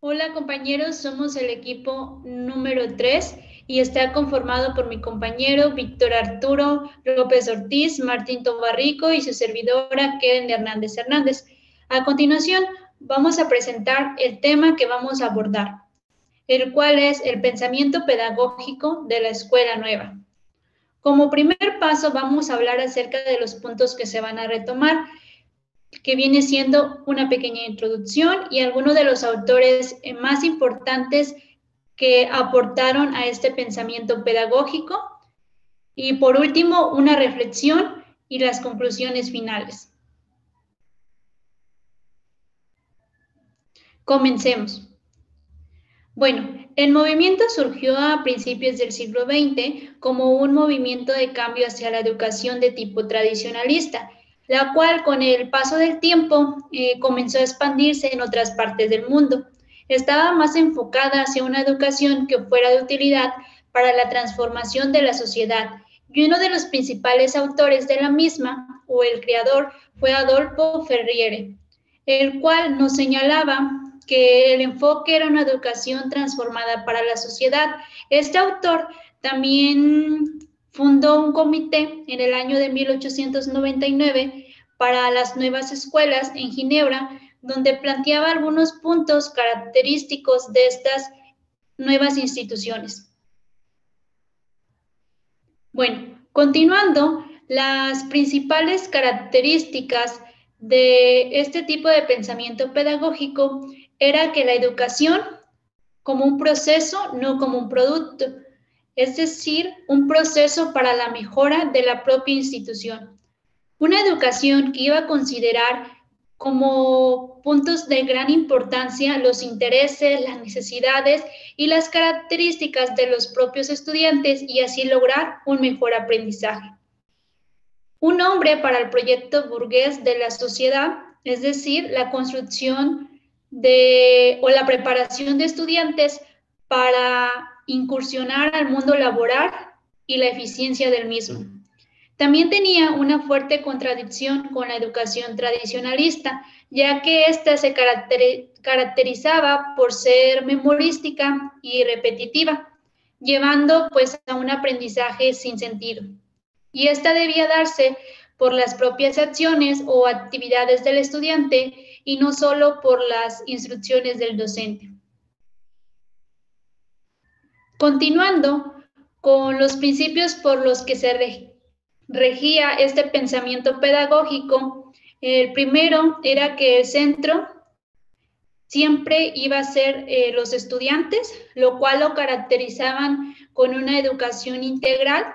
Hola compañeros, somos el equipo número 3 y está conformado por mi compañero Víctor Arturo López Ortiz, Martín Tobarrico y su servidora Keren Hernández Hernández. A continuación, vamos a presentar el tema que vamos a abordar, el cual es el pensamiento pedagógico de la escuela nueva. Como primer paso, vamos a hablar acerca de los puntos que se van a retomar, que viene siendo una pequeña introducción y algunos de los autores más importantes que aportaron a este pensamiento pedagógico. Y por último, una reflexión y las conclusiones finales. Comencemos. Bueno, el movimiento surgió a principios del siglo XX como un movimiento de cambio hacia la educación de tipo tradicionalista, la cual con el paso del tiempo comenzó a expandirse en otras partes del mundo. Estaba más enfocada hacia una educación que fuera de utilidad para la transformación de la sociedad, y uno de los principales autores de la misma, o el creador, fue Adolfo Ferriere, el cual nos señalaba que el enfoque era una educación transformada para la sociedad. Este autor también fundó un comité en el año de 1899 para las nuevas escuelas en Ginebra, donde planteaba algunos puntos característicos de estas nuevas instituciones. Bueno, continuando, las principales características de este tipo de pensamiento pedagógico era que la educación como un proceso, no como un producto, es decir, un proceso para la mejora de la propia institución. Una educación que iba a considerar como puntos de gran importancia los intereses, las necesidades y las características de los propios estudiantes y así lograr un mejor aprendizaje. Un nombre para el proyecto burgués de la sociedad, es decir, la construcción o la preparación de estudiantes para incursionar al mundo laboral y la eficiencia del mismo. También tenía una fuerte contradicción con la educación tradicionalista, ya que ésta se caracterizaba por ser memorística y repetitiva, llevando pues a un aprendizaje sin sentido. Y esta debía darse por las propias acciones o actividades del estudiante y no solo por las instrucciones del docente. Continuando con los principios por los que se regía este pensamiento pedagógico, el primero era que el centro siempre iba a ser los estudiantes, lo cual lo caracterizaban con una educación integral,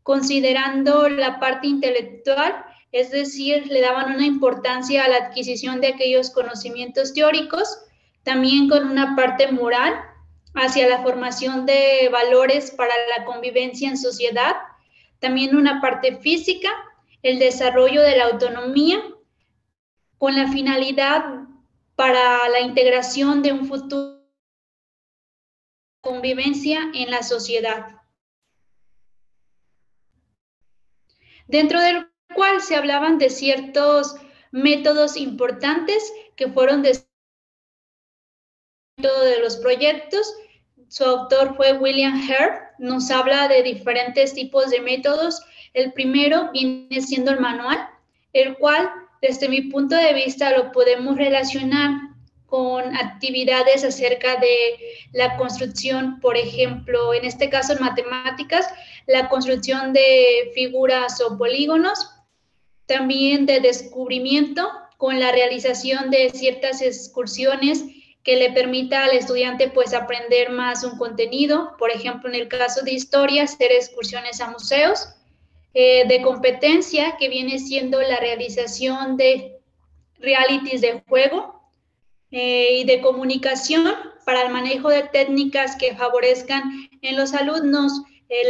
considerando la parte intelectual, es decir, le daban una importancia a la adquisición de aquellos conocimientos teóricos, también con una parte moral hacia la formación de valores para la convivencia en sociedad, también una parte física, el desarrollo de la autonomía, con la finalidad para la integración de un futuro de convivencia en la sociedad, dentro del cual se hablaban de ciertos métodos importantes que fueron de los proyectos. Su autor fue William Hare, nos habla de diferentes tipos de métodos. El primero viene siendo el manual, el cual desde mi punto de vista lo podemos relacionar con actividades acerca de la construcción, por ejemplo, en este caso en matemáticas, la construcción de figuras o polígonos, también de descubrimiento con la realización de ciertas excursiones que le permita al estudiante pues aprender más un contenido, por ejemplo, en el caso de historia, hacer excursiones a museos, de competencia, que viene siendo la realización de realities de juego, y de comunicación para el manejo de técnicas que favorezcan en los alumnos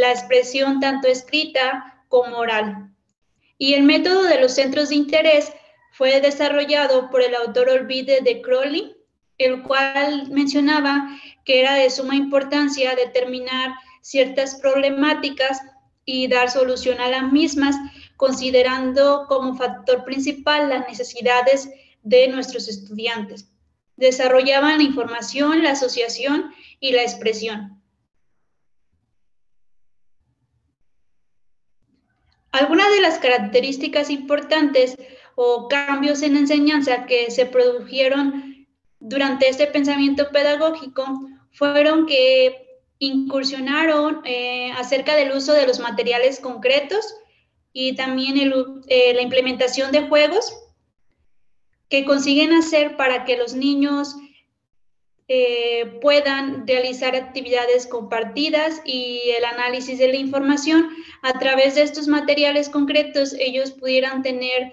la expresión tanto escrita como oral. Y el método de los centros de interés fue desarrollado por el autor Olvide de Crowley, el cual mencionaba que era de suma importancia determinar ciertas problemáticas y dar solución a las mismas, considerando como factor principal las necesidades de nuestros estudiantes. desarrollaban la información, la asociación y la expresión. Algunas de las características importantes o cambios en la enseñanza que se produjeron durante este pensamiento pedagógico fueron que incursionaron acerca del uso de los materiales concretos y también la implementación de juegos que consiguen hacer para que los niños puedan realizar actividades compartidas y el análisis de la información. A través de estos materiales concretos, ellos pudieran tener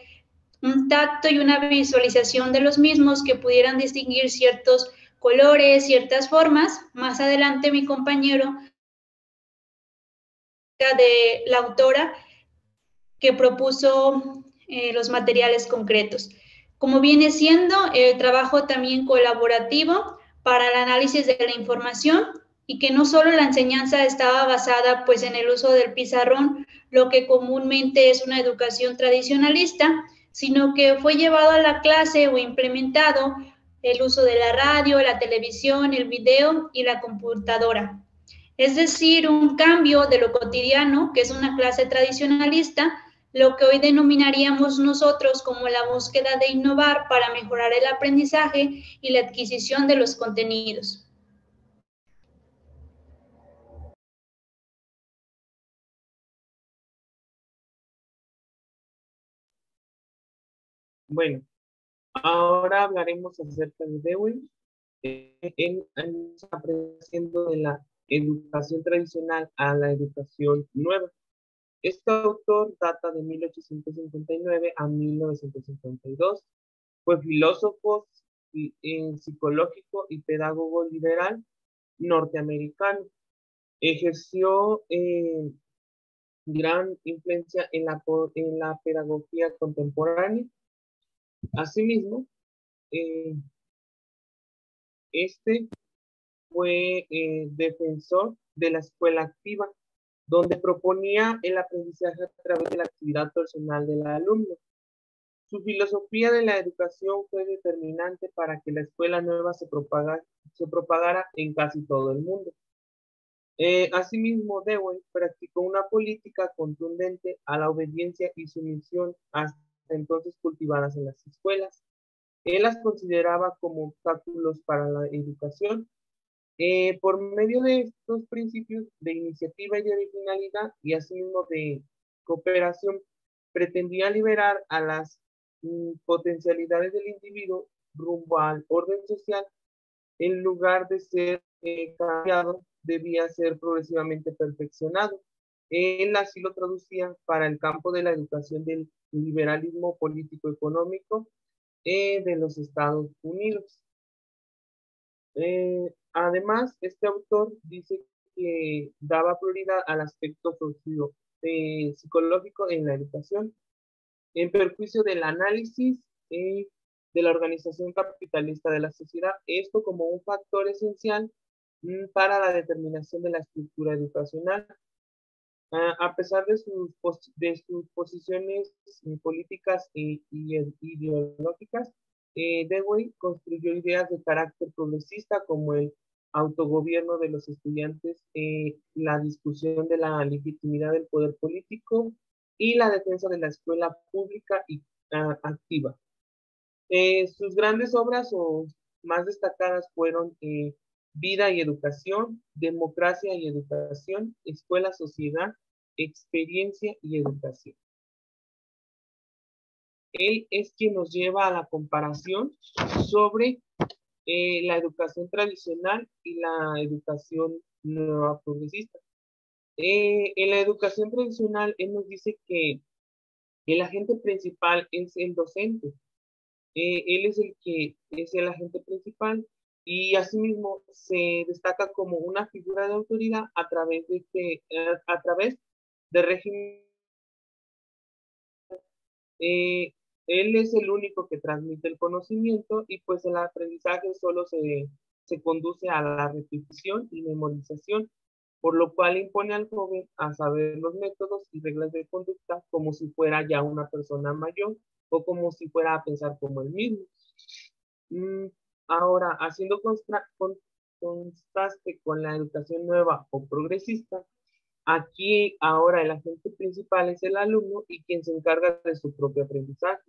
un tacto y una visualización de los mismos, que pudieran distinguir ciertos colores, ciertas formas. Más adelante mi compañero de la autora que propuso los materiales concretos. Como viene siendo el trabajo también colaborativo para el análisis de la información, y que no solo la enseñanza estaba basada pues en el uso del pizarrón, lo que comúnmente es una educación tradicionalista, sino que fue llevado a la clase o implementado el uso de la radio, la televisión, el video y la computadora. Es decir, un cambio de lo cotidiano, que es una clase tradicionalista, lo que hoy denominaríamos nosotros como la búsqueda de innovar para mejorar el aprendizaje y la adquisición de los contenidos. Bueno, ahora hablaremos acerca de Dewey en su apreciación de la educación tradicional a la educación nueva. Este autor data de 1859 a 1952. Fue filósofo, psicológico y pedagogo liberal norteamericano. Ejerció gran influencia en la pedagogía contemporánea. Asimismo, eh, este fue defensor de la escuela activa, donde proponía el aprendizaje a través de la actividad personal del alumno. Su filosofía de la educación fue determinante para que la escuela nueva se propagara en casi todo el mundo. Asimismo, Dewey practicó una política contundente a la obediencia y sumisión hasta entonces cultivadas en las escuelas. Él las consideraba como obstáculos para la educación. Por medio de estos principios de iniciativa y de originalidad, y asimismo de cooperación, pretendía liberar a las potencialidades del individuo rumbo al orden social. En lugar de ser cambiado, debía ser progresivamente perfeccionado. Él así lo traducía para el campo de la educación del liberalismo político-económico de los Estados Unidos. Además, este autor dice que daba prioridad al aspecto psicológico en la educación, en perjuicio del análisis de la organización capitalista de la sociedad, esto como un factor esencial para la determinación de la estructura educacional. A pesar de sus posiciones políticas y ideológicas, Dewey construyó ideas de carácter progresista como el autogobierno de los estudiantes, la discusión de la legitimidad del poder político y la defensa de la escuela pública y activa. Sus grandes obras o más destacadas fueron Vida y Educación, Democracia y Educación, Escuela, Sociedad, Experiencia y Educación. Él es quien nos lleva a la comparación sobre la educación tradicional y la educación nueva progresista. En la educación tradicional, él nos dice que el agente principal es el docente. Él es el que es el agente principal y asimismo se destaca como una figura de autoridad a través de régimen. Eh, Él es el único que transmite el conocimiento y pues el aprendizaje solo se conduce a la repetición y memorización, por lo cual impone al joven a saber los métodos y reglas de conducta como si fuera ya una persona mayor o como si fuera a pensar como él mismo. Ahora, haciendo contraste con la educación nueva o progresista, aquí ahora el agente principal es el alumno y quien se encarga de su propio aprendizaje.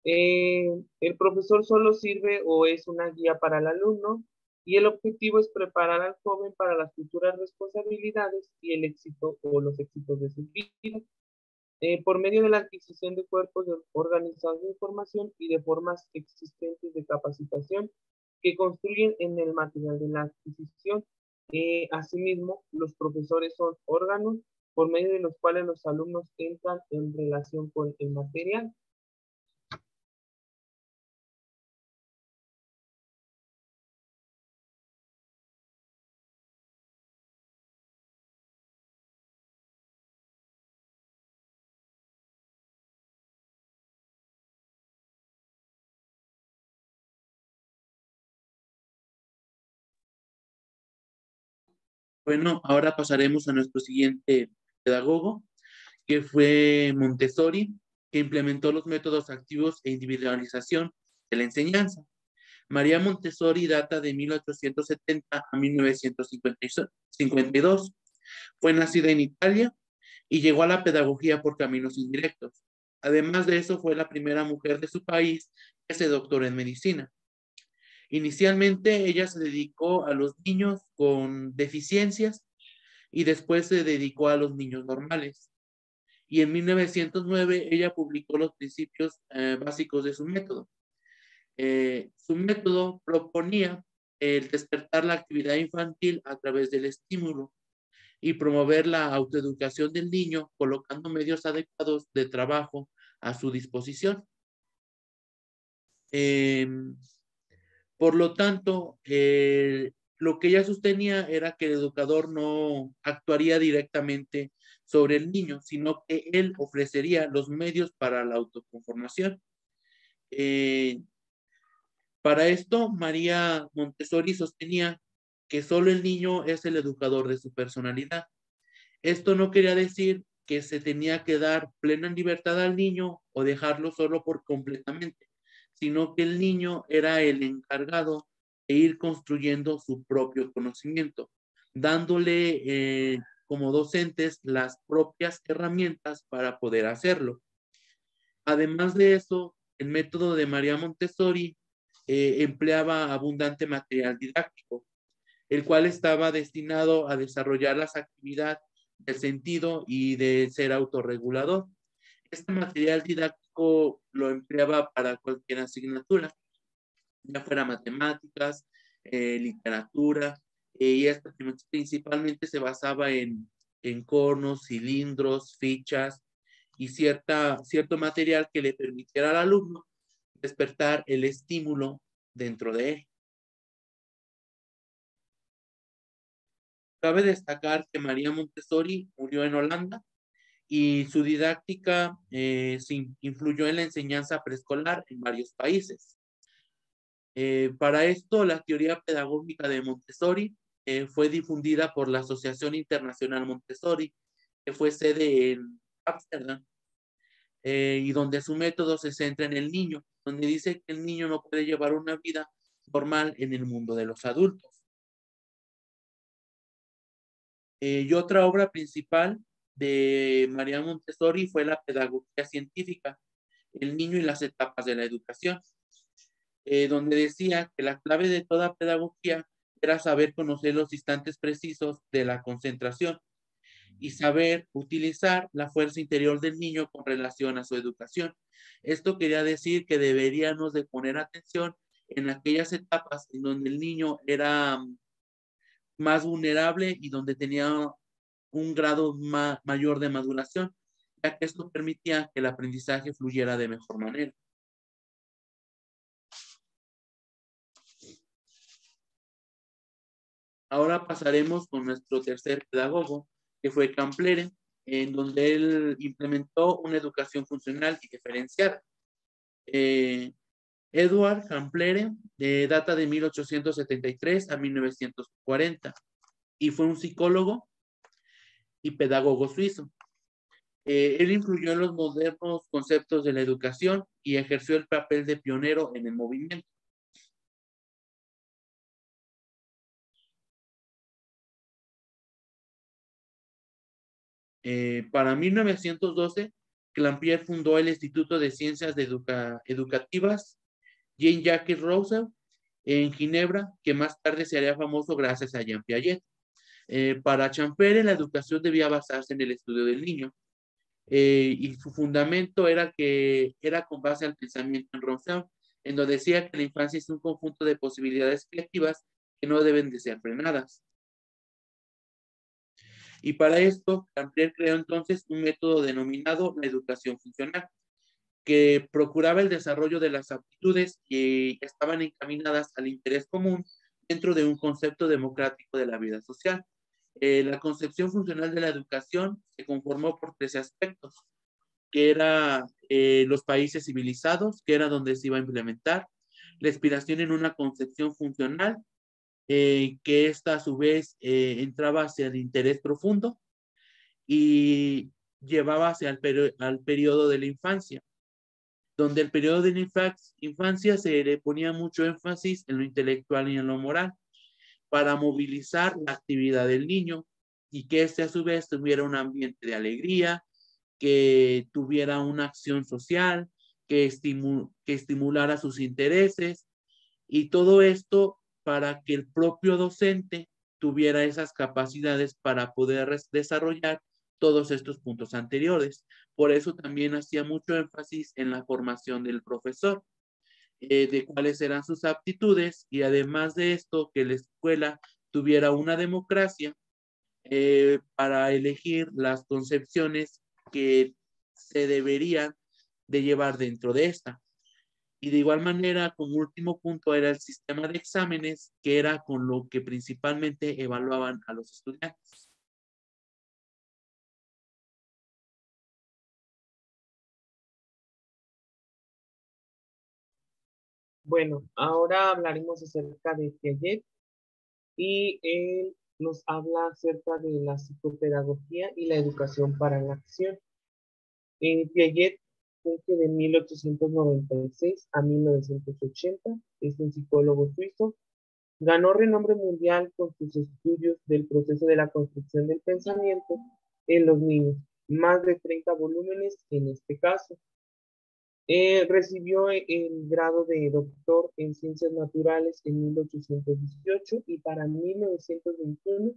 El profesor solo sirve o es una guía para el alumno y el objetivo es preparar al joven para las futuras responsabilidades y el éxito o los éxitos de su vida. Por medio de la adquisición de cuerpos organizados de información y de formas existentes de capacitación que construyen en el material de la adquisición. Asimismo, los profesores son órganos por medio de los cuales los alumnos entran en relación con el material. Bueno, ahora pasaremos a nuestro siguiente pedagogo, que fue Montessori, que implementó los métodos activos e individualización de la enseñanza. María Montessori data de 1870 a 1952. Fue nacida en Italia y llegó a la pedagogía por caminos indirectos. Además de eso, fue la primera mujer de su país que se doctoró en medicina. Inicialmente, ella se dedicó a los niños con deficiencias y después se dedicó a los niños normales. Y en 1909 ella publicó los principios básicos de su método. Su método proponía el despertar la actividad infantil a través del estímulo y promover la autoeducación del niño colocando medios adecuados de trabajo a su disposición. Por lo tanto, lo que ella sostenía era que el educador no actuaría directamente sobre el niño, sino que él ofrecería los medios para la autoconformación. Para esto, María Montessori sostenía que solo el niño es el educador de su personalidad. Esto no quería decir que se tenía que dar plena libertad al niño o dejarlo solo por completamente, sino que el niño era el encargado de ir construyendo su propio conocimiento, dándole como docentes las propias herramientas para poder hacerlo. Además de eso, el método de María Montessori empleaba abundante material didáctico, el cual estaba destinado a desarrollar las actividades del sentido y de ser autorregulador. Este material didáctico lo empleaba para cualquier asignatura, ya fuera matemáticas, literatura, y esto principalmente se basaba en conos, cilindros, fichas y cierto material que le permitiera al alumno despertar el estímulo dentro de él. Cabe destacar que María Montessori murió en Holanda y su didáctica influyó en la enseñanza preescolar en varios países. Para esto, la teoría pedagógica de Montessori fue difundida por la Asociación Internacional Montessori, que fue sede en Ámsterdam, y donde su método se centra en el niño, donde dice que el niño no puede llevar una vida normal en el mundo de los adultos. Y otra obra principal de María Montessori fue la pedagogía científica, el niño y las etapas de la educación, donde decía que la clave de toda pedagogía era saber conocer los instantes precisos de la concentración y saber utilizar la fuerza interior del niño con relación a su educación. Esto quería decir que deberíamos de poner atención en aquellas etapas en donde el niño era más vulnerable y donde tenía un grado mayor de maduración, ya que esto permitía que el aprendizaje fluyera de mejor manera. Ahora pasaremos con nuestro tercer pedagogo, que fue Camplere, en donde él implementó una educación funcional y diferenciada. Edward Camplere data de 1873 a 1940 y fue un psicólogo y pedagogo suizo. Él influyó en los modernos conceptos de la educación y ejerció el papel de pionero en el movimiento. Para 1912, Clampier fundó el Instituto de Ciencias Educativas Jean-Jacques Rousseau en Ginebra, que más tarde se haría famoso gracias a Jean Piaget. Para Clampier, la educación debía basarse en el estudio del niño, y su fundamento era con base al pensamiento en Rousseau, en donde decía que la infancia es un conjunto de posibilidades creativas que no deben de ser frenadas. Y para esto, Clampier creó entonces un método denominado la educación funcional, que procuraba el desarrollo de las aptitudes que estaban encaminadas al interés común dentro de un concepto democrático de la vida social. La concepción funcional de la educación se conformó por 13 aspectos, que era los países civilizados, que era donde se iba a implementar, la inspiración en una concepción funcional, que esta a su vez entraba hacia el interés profundo y llevaba hacia al periodo de la infancia, donde el periodo de la infancia se le ponía mucho énfasis en lo intelectual y en lo moral, para movilizar la actividad del niño y que éste a su vez tuviera un ambiente de alegría, que tuviera una acción social, que estimulara sus intereses, y todo esto para que el propio docente tuviera esas capacidades para poder desarrollar todos estos puntos anteriores. Por eso también hacía mucho énfasis en la formación del profesor, de cuáles eran sus aptitudes, y además de esto, que la escuela tuviera una democracia para elegir las concepciones que se deberían de llevar dentro de esta. Y de igual manera, como último punto, era el sistema de exámenes, que era con lo que principalmente evaluaban a los estudiantes. Bueno, ahora hablaremos acerca de Piaget y él nos habla acerca de la psicopedagogía y la educación para la acción. Piaget fue de 1896 a 1980, es un psicólogo suizo. Ganó renombre mundial con sus estudios del proceso de la construcción del pensamiento en los niños, más de 30 volúmenes en este caso. Recibió el grado de doctor en ciencias naturales en 1818 y para 1921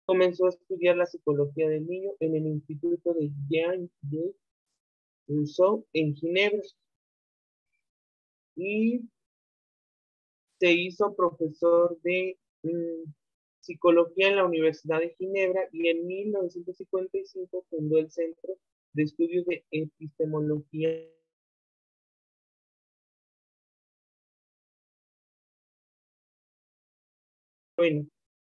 comenzó a estudiar la psicología del niño en el Instituto de Jean-Jacques Rousseau en Ginebra y se hizo profesor de psicología en la Universidad de Ginebra y en 1955 fundó el Centro de Estudios de Epistemología. Bueno,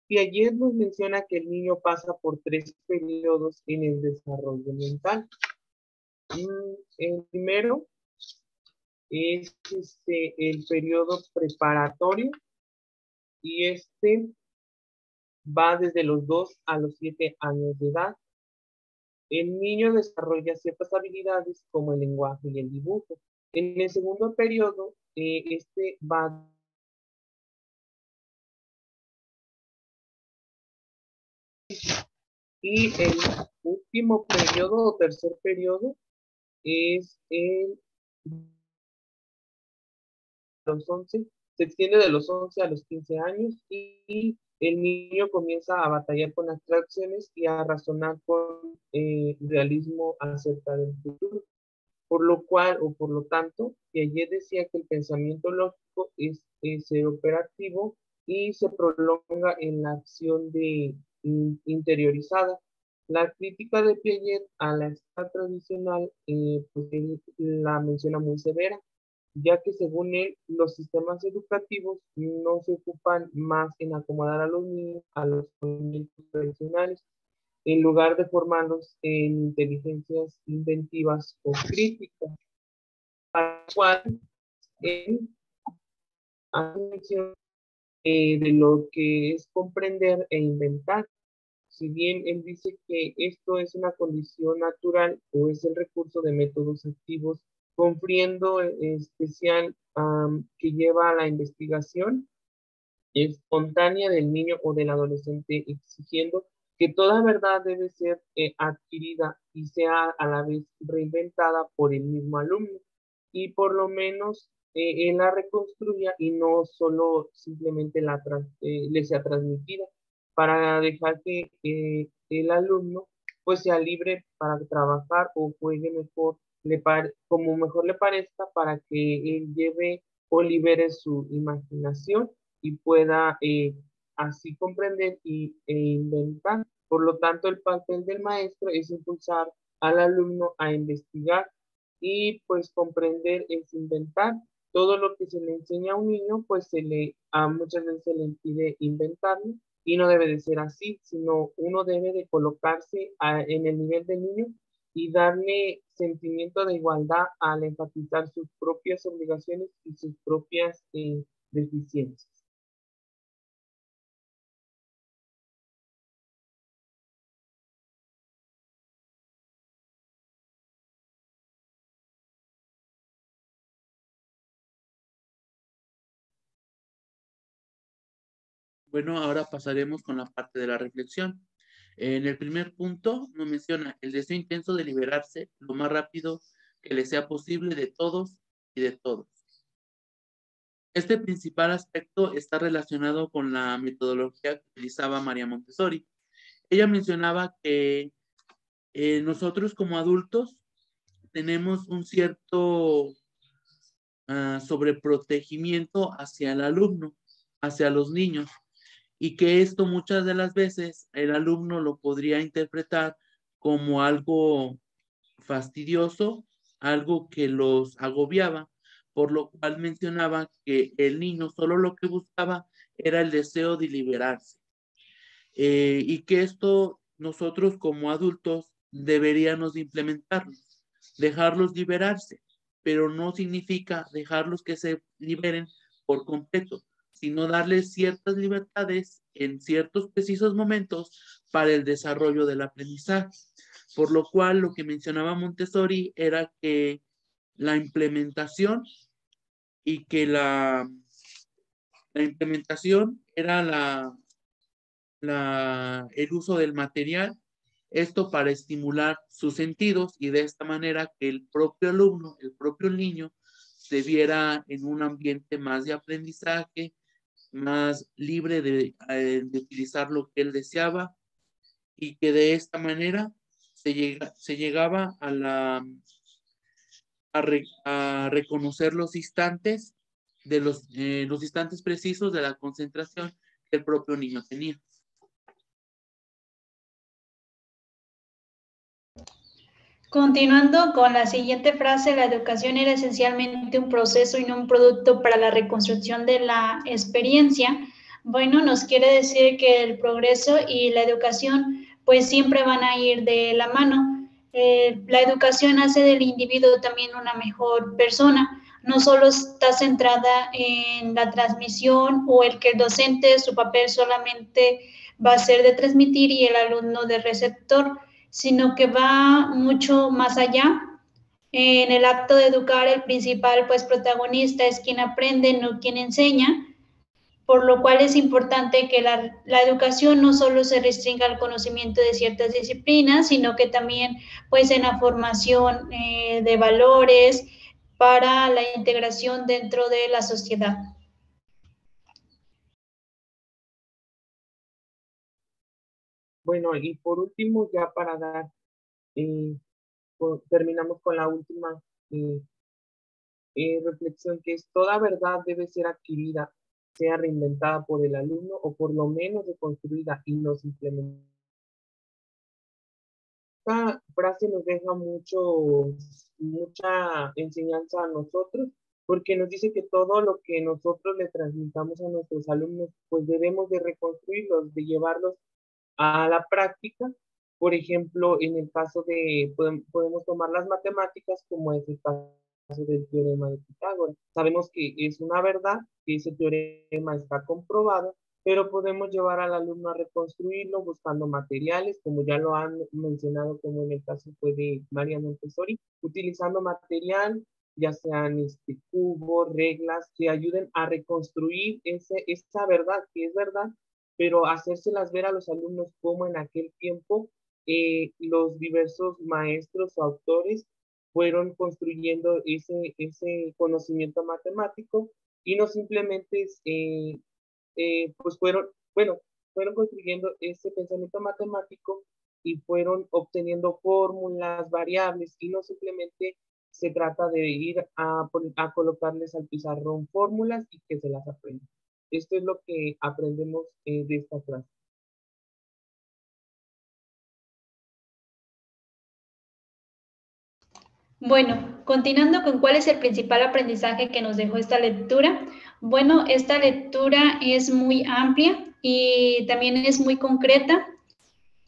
Piaget nos menciona que el niño pasa por 3 periodos en el desarrollo mental. El primero es el periodo preparatorio y va desde los 2 a los 7 años de edad. El niño desarrolla ciertas habilidades como el lenguaje y el dibujo. En el segundo periodo, va y el último periodo o tercer periodo es se extiende de los 11 a los 15 años y el niño comienza a batallar con abstracciones y a razonar con realismo acerca del futuro. Por lo cual, o por lo tanto, Piaget decía que el pensamiento lógico es operativo y se prolonga en la acción interiorizada. La crítica de Piaget a la escuela tradicional, pues él la menciona muy severa, ya que según él, los sistemas educativos no se ocupan más en acomodar a los niños a los conocimientos tradicionales, en lugar de formarlos en inteligencias inventivas o críticas, para lo cual él hace mención de lo que es comprender e inventar. Si bien él dice que esto es una condición natural o es el recurso de métodos activos, confiriendo especial que lleva a la investigación espontánea del niño o del adolescente, exigiendo que toda verdad debe ser adquirida y sea a la vez reinventada por el mismo alumno y por lo menos él la reconstruya y no solo simplemente le sea transmitida para dejar que el alumno pues sea libre para trabajar o juegue mejor, como mejor le parezca para que él lleve o libere su imaginación y pueda así comprender e inventar. Por lo tanto, el papel del maestro es impulsar al alumno a investigar y pues comprender es inventar. Todo lo que se le enseña a un niño, pues muchas veces se le impide inventarlo y no debe de ser así, sino uno debe de colocarse en el nivel del niño y darle sentimiento de igualdad al enfatizar sus propias obligaciones y sus propias deficiencias. Bueno, ahora pasaremos con la parte de la reflexión. En el primer punto nos menciona el deseo intenso de liberarse lo más rápido que le sea posible de todos y de todos. Este principal aspecto está relacionado con la metodología que utilizaba María Montessori. Ella mencionaba que nosotros como adultos tenemos un cierto sobreprotegimiento hacia el alumno, hacia los niños, y que esto muchas de las veces el alumno lo podría interpretar como algo fastidioso, algo que los agobiaba, por lo cual mencionaba que el niño solo lo que buscaba era el deseo de liberarse, y que esto nosotros como adultos deberíamos implementarlo, dejarlos liberarse, pero no significa dejarlos que se liberen por completo, sino darles ciertas libertades en ciertos precisos momentos para el desarrollo del aprendizaje. Por lo cual, lo que mencionaba Montessori era que la implementación y que la implementación era el uso del material, esto para estimular sus sentidos y de esta manera que el propio alumno, el propio niño, se viera en un ambiente más de aprendizaje, más libre de utilizar lo que él deseaba y que de esta manera se llegaba a reconocer los instantes los instantes precisos de la concentración que el propio niño tenía. Continuando con la siguiente frase, la educación era esencialmente un proceso y no un producto para la reconstrucción de la experiencia. Bueno, nos quiere decir que el progreso y la educación pues siempre van a ir de la mano. La educación hace del individuo también una mejor persona. No solo está centrada en la transmisión o el que el docente, su papel solamente va a ser de transmitir y el alumno de receptor, sino que va mucho más allá. En el acto de educar, el principal pues protagonista es quien aprende, no quien enseña, por lo cual es importante que la educación no solo se restringa al conocimiento de ciertas disciplinas, sino que también pues en la formación de valores para la integración dentro de la sociedad. Bueno, y por último, ya para dar, terminamos con la última eh, reflexión, que es toda verdad debe ser adquirida, sea reinventada por el alumno o por lo menos reconstruida y no simplemente. Esta frase nos deja mucha enseñanza a nosotros, porque nos dice que todo lo que nosotros le transmitamos a nuestros alumnos, pues debemos de reconstruirlos, de llevarlos a la práctica. Por ejemplo, en el caso podemos tomar las matemáticas como es el caso del teorema de Pitágoras. Sabemos que es una verdad, que ese teorema está comprobado, pero podemos llevar al alumno a reconstruirlo buscando materiales, como ya lo han mencionado, como en el caso fue de María Montessori, utilizando material, ya sean cubos, reglas, que ayuden a reconstruir esa verdad, que es verdad, pero hacérselas ver a los alumnos como en aquel tiempo los diversos maestros o autores fueron construyendo ese conocimiento matemático y no simplemente pues fueron construyendo ese pensamiento matemático y fueron obteniendo fórmulas, variables, y no simplemente se trata de ir a colocarles al pizarrón fórmulas y que se las aprendan. Esto es lo que aprendemos de esta clase. Bueno, continuando con cuál es el principal aprendizaje que nos dejó esta lectura. Bueno, esta lectura es muy amplia y también es muy concreta.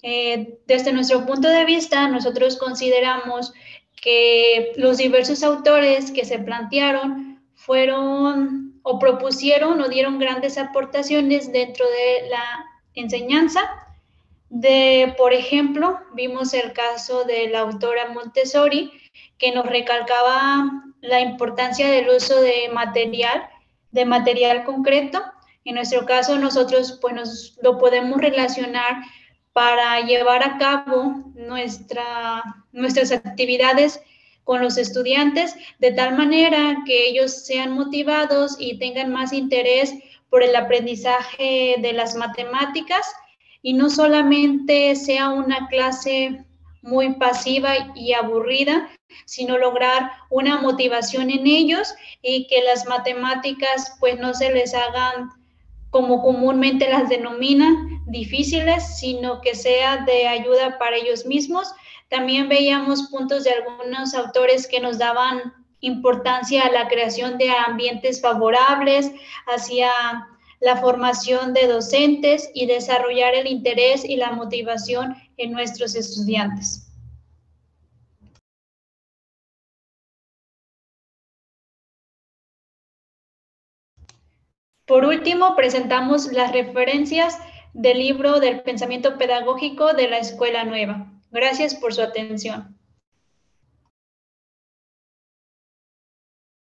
Desde nuestro punto de vista, nosotros consideramos que los diversos autores que se plantearon fueron o propusieron o dieron grandes aportaciones dentro de la enseñanza. Por ejemplo, vimos el caso de la autora Montessori, que nos recalcaba la importancia del uso de material concreto. En nuestro caso, nosotros pues lo podemos relacionar para llevar a cabo nuestras actividades con los estudiantes, de tal manera que ellos sean motivados y tengan más interés por el aprendizaje de las matemáticas y no solamente sea una clase muy pasiva y aburrida, sino lograr una motivación en ellos y que las matemáticas pues no se les hagan como comúnmente las denominan, difíciles, sino que sea de ayuda para ellos mismos. También veíamos puntos de algunos autores que nos daban importancia a la creación de ambientes favorables, hacia la formación de docentes y desarrollar el interés y la motivación en nuestros estudiantes. Por último, presentamos las referencias del libro del pensamiento pedagógico de la Escuela Nueva. Gracias por su atención.